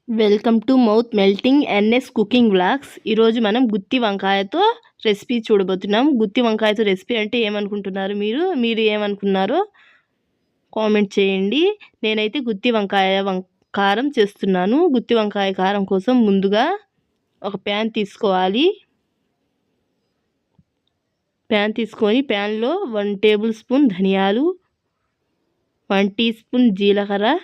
Welcome to mouth melting NS cooking vlogs. ఈరోజు మనం గుత్తి వంకాయతో recipe చూడబోతున్నాం. గుత్తి వంకాయతో రెసిపీ అంటే ఏమనుకుంటున్నారు మీరు ఏమనుకున్నారో కామెంట్ చేయండి. నేనైతే గుత్తి వంకాయ కారం చేస్తున్నాను. గుత్తి వంకాయ కారం కోసం ముందుగా ఒక ప్యాన్ తీసుకోవాలి. ప్యాన్ తీసుకొని ప్యాన్లో 1 టేబుల్ స్పూన్ ధనియాలు, 1 టీ స్పూన్ జీలకర్ర,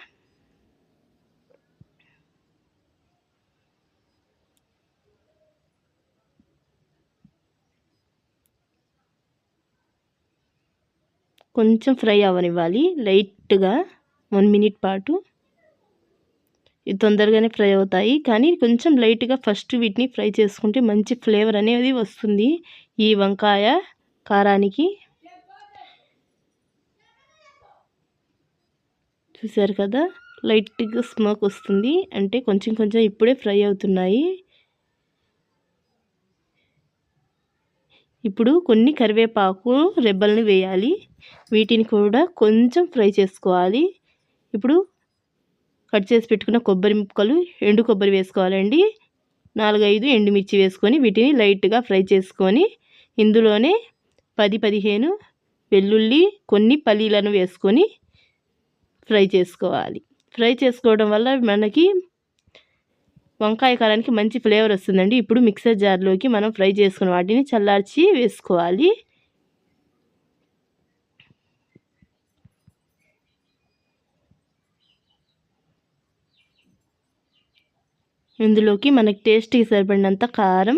కొంచెం ఫ్రై అవ్వనివ్వాలి లైట్గా 1 మినిట్ పాటు. ఇది తొందరగానే ఫ్రై అవుతాయి, కానీ కొంచెం లైట్గా ఫస్ట్ వీటిని ఫ్రై చేసుకుంటే మంచి ఫ్లేవర్ అనేది వస్తుంది ఈ వంకాయ కారానికి. చూసారు కదా, లైట్గా స్మోక్ వస్తుంది అంటే కొంచెం కొంచెం ఇప్పుడే ఫ్రై అవుతున్నాయి. ఇప్పుడు కొన్ని కరివేపాకు రెబ్బలను వేయాలి. వీటిని కూడా కొంచెం ఫ్రై చేసుకోవాలి. ఇప్పుడు కట్ చేసి పెట్టుకున్న కొబ్బరి ముక్కలు, ఎండు కొబ్బరి వేసుకోవాలండి. 4-5 ఎండుమిర్చి వేసుకొని వీటిని లైట్గా ఫ్రై చేసుకొని ఇందులోనే 10-15 వెల్లుల్లి, కొన్ని పల్లీలను వేసుకొని ఫ్రై చేసుకోవాలి. ఫ్రై చేసుకోవడం వల్ల మనకి వంకాయ కారానికి మంచి ఫ్లేవర్ వస్తుందండి. ఇప్పుడు మిక్సర్ జార్లోకి మనం ఫ్రై చేసుకున్న వాటిని చల్లార్చి వేసుకోవాలి. ఇందులోకి మనకి టేస్ట్కి సరిపడినంత కారం,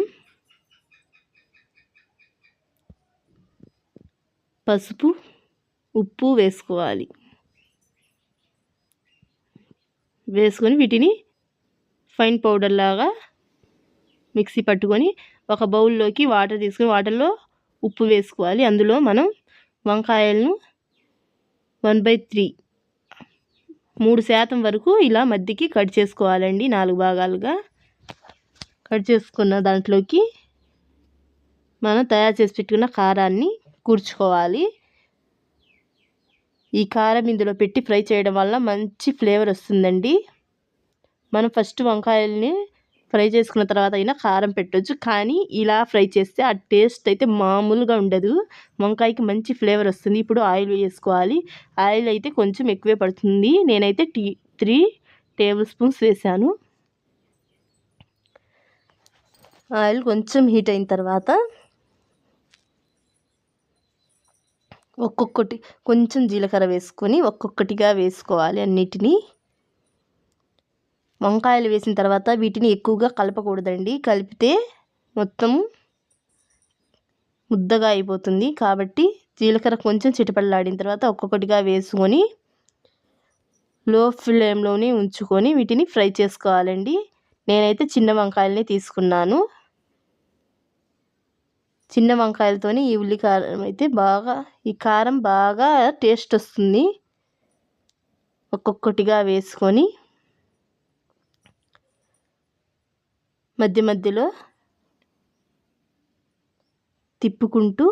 పసుపు, ఉప్పు వేసుకోవాలి. వేసుకొని వీటిని ఫైన్ పౌడర్ లాగా మిక్సీ పట్టుకొని ఒక బౌల్లోకి వాటర్ తీసుకొని వాటర్లో ఉప్పు వేసుకోవాలి. అందులో మనం వంకాయలను 1/3 3% వరకు ఇలా మధ్యకి కట్ చేసుకోవాలండి. 4 భాగాలుగా కట్ చేసుకున్న దాంట్లోకి మనం తయారు చేసి పెట్టుకున్న కారాన్ని కూర్చుకోవాలి. ఈ కారం ఇందులో పెట్టి ఫ్రై చేయడం వల్ల మంచి ఫ్లేవర్ వస్తుందండి. మనం ఫస్ట్ వంకాయల్ని ఫ్రై చేసుకున్న తర్వాత అయినా కారం పెట్టవచ్చు, కానీ ఇలా ఫ్రై చేస్తే ఆ టేస్ట్ అయితే మామూలుగా ఉండదు. వంకాయకి మంచి ఫ్లేవర్ వస్తుంది. ఇప్పుడు ఆయిల్ వేసుకోవాలి. ఆయిల్ అయితే కొంచెం ఎక్కువే పడుతుంది. నేనైతే 3 టేబుల్ స్పూన్స్ వేసాను. ఆయిల్ కొంచెం హీట్ అయిన తర్వాత ఒక్కొక్కటి కొంచెం జీలకర్ర వేసుకొని ఒక్కొక్కటిగా వేసుకోవాలి అన్నిటినీ. వంకాయలు వేసిన తర్వాత వీటిని ఎక్కువగా కలపకూడదండి. కలిపితే మొత్తం ముద్దగా అయిపోతుంది. కాబట్టి జీలకర్ర కొంచెం చిటపటలాడిన తర్వాత ఒక్కొక్కటిగా వేసుకొని లో ఫ్లేమ్లోనే ఉంచుకొని వీటిని ఫ్రై చేసుకోవాలండి. నేనైతే చిన్న వంకాయలనే తీసుకున్నాను. చిన్న వంకాయలతోని ఈ ఉల్లి కారం అయితే ఈ కారం బాగా టేస్ట్ వస్తుంది. ఒక్కొక్కటిగా వేసుకొని మధ్య మధ్యలో తిప్పుకుంటూ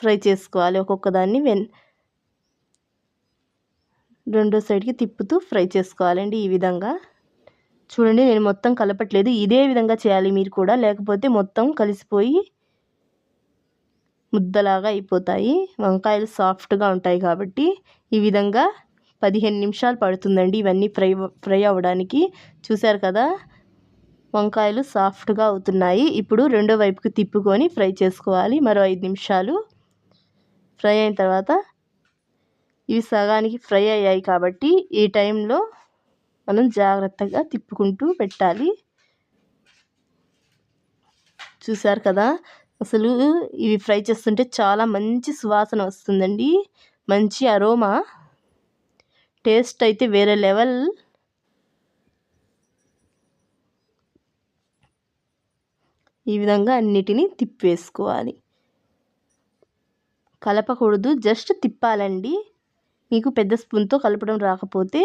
ఫ్రై చేసుకోవాలి. ఒక్కొక్క దాన్ని రెండో సైడ్కి తిప్పుతూ ఫ్రై చేసుకోవాలండి. ఈ విధంగా చూడండి, నేను మొత్తం కలపట్లేదు. ఇదే విధంగా చేయాలి మీరు కూడా, లేకపోతే మొత్తం కలిసిపోయి ముద్దలాగా అయిపోతాయి. వంకాయలు సాఫ్ట్గా ఉంటాయి కాబట్టి ఈ విధంగా 15 నిమిషాలు పడుతుందండి ఇవన్నీ ఫ్రై అవ్వడానికి. చూశారు కదా, వంకాయలు సాఫ్ట్గా అవుతున్నాయి. ఇప్పుడు రెండో వైపుకి తిప్పుకొని ఫ్రై చేసుకోవాలి. మరో 5 నిమిషాలు ఫ్రై అయిన తర్వాత ఇవి సగానికి ఫ్రై అయ్యాయి కాబట్టి ఈ టైంలో మనం జాగ్రత్తగా తిప్పుకుంటూ పెట్టాలి. చూశారు కదా, అసలు ఇవి ఫ్రై చేస్తుంటే చాలా మంచి సువాసన వస్తుందండి. మంచి అరోమా, టేస్ట్ అయితే వేరే లెవెల్. ఈ విధంగా అన్నిటినీ తిప్పేసుకోవాలి. కలపకూడదు, జస్ట్ తిప్పాలండి. మీకు పెద్ద స్పూన్తో కలపడం రాకపోతే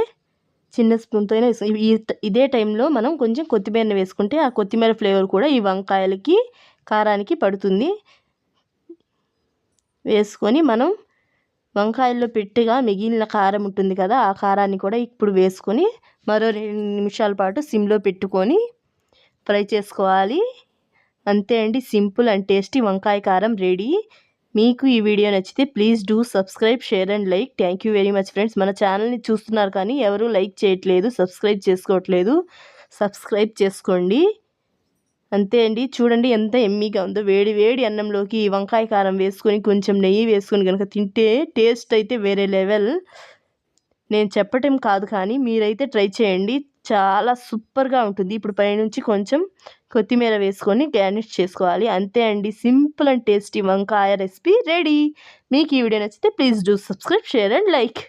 చిన్న స్పూన్తో అయినా ఇదే టైంలో మనం కొంచెం కొత్తిమీరని వేసుకుంటే ఆ కొత్తిమీర ఫ్లేవర్ కూడా ఈ వంకాయలకి కారానికి పడుతుంది. వేసుకొని మనం వంకాయల్లో పెట్టిగా మిగిలిన కారం ఉంటుంది కదా, ఆ కారాన్ని కూడా ఇప్పుడు వేసుకొని మరో 2 నిమిషాల పాటు సిమ్లో పెట్టుకొని ఫ్రై చేసుకోవాలి. అంతే అండి, సింపుల్ అండ్ టేస్టీ వంకాయ కారం రెడీ. మీకు ఈ వీడియో నచ్చితే please do subscribe, share and like. Thank you very much friends. మన ఛానల్ని చూస్తున్నారు కానీ ఎవరు లైక్ చేయట్లేదు, సబ్స్క్రైబ్ చేసుకోవట్లేదు. సబ్స్క్రైబ్ చేసుకోండి. అంతే అండి, చూడండి ఎంత ఎమ్మీగా ఉందో. వేడి వేడి అన్నంలోకి ఈ వంకాయ కారం వేసుకొని కొంచెం నెయ్యి వేసుకొని కనుక తింటే టేస్ట్ అయితే వేరే లెవెల్. నేను చెప్పటం కాదు కానీ మీరైతే ట్రై చేయండి, చాలా సూపర్గా ఉంటుంది. ఇప్పుడు పైనుంచి కొంచెం కొత్తిమీర వేసుకొని గార్నిష్ చేసుకోవాలి. అంతే అండి, సింపుల్ అండ్ టేస్టీ వంకాయ రెసిపీ రెడీ. మీకు ఈ వీడియో నచ్చితే please do subscribe, share and like.